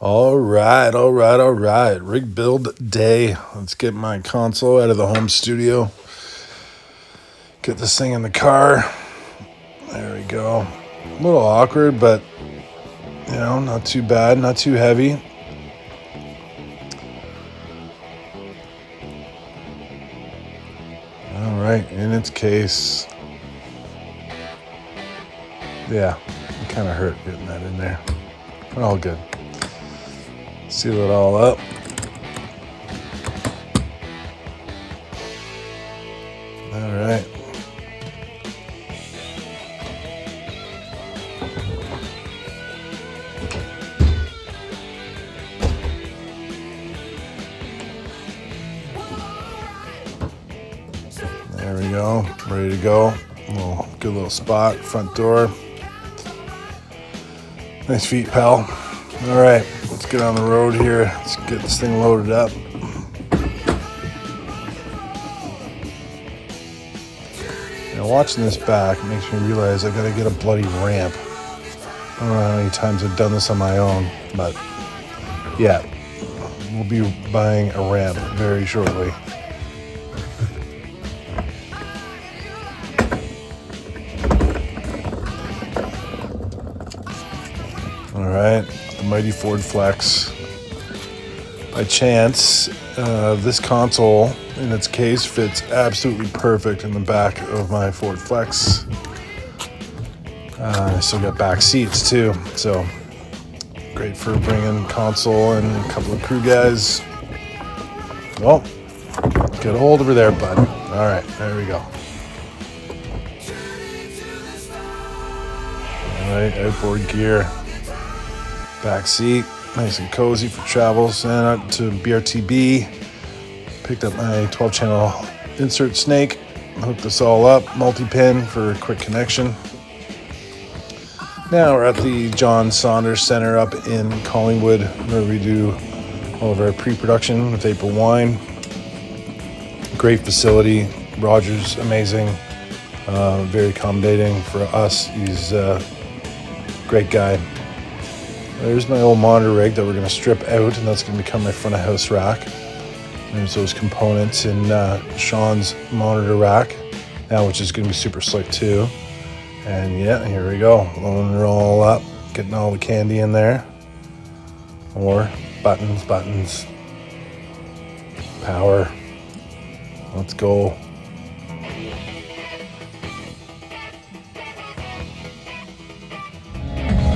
All right. Rig build day. Let's get my console out of the home studio. Get this thing in the car. There we go. A little awkward, but not too bad, not too heavy. All right, in its case. Yeah, it kind of hurt getting that in there. But all good. Seal it all up. All right. There we go. Ready to go. Good little spot. Front door. Nice feet, pal. All right, let's get on the road here. Let's get this thing loaded up. Watching this back makes me realize I gotta get a bloody ramp. I don't know how many times I've done this on my own, but yeah, we'll be buying a ramp very shortly. All right, the mighty Ford Flex. By chance, this console in its case fits absolutely perfect in the back of my Ford Flex. I still got back seats too, so great for bringing console and a couple of crew guys. Well, get a hold over there, bud. All right, there we go. All right, outboard gear, back seat. Nice and cozy for travel. Sent out to BRTB. Picked up my 12-channel insert snake. Hooked this all up. Multi-pin for a quick connection. Now we're at the John Saunders Center up in Collingwood, where we do all of our pre-production with April Wine. Great facility. Roger's amazing. Very accommodating for us. He's a great guy. There's my old monitor rig that we're going to strip out, and that's going to become my front of house rack. There's those components in Sean's monitor rack now, which is going to be super slick too. And yeah, here we go. Loading it all up, getting all the candy in there. More buttons, power. Let's go.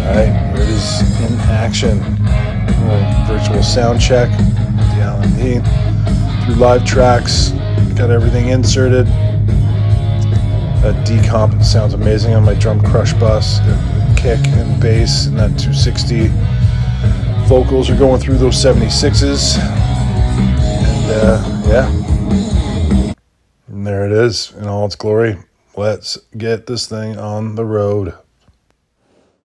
Alright, there it is in action. A little virtual sound check with the Allen D. Through live tracks, got everything inserted. That decomp sounds amazing on my drum crush bus. Got kick and bass and that 260. Vocals are going through those 76s. And yeah. And there it is in all its glory. Let's get this thing on the road.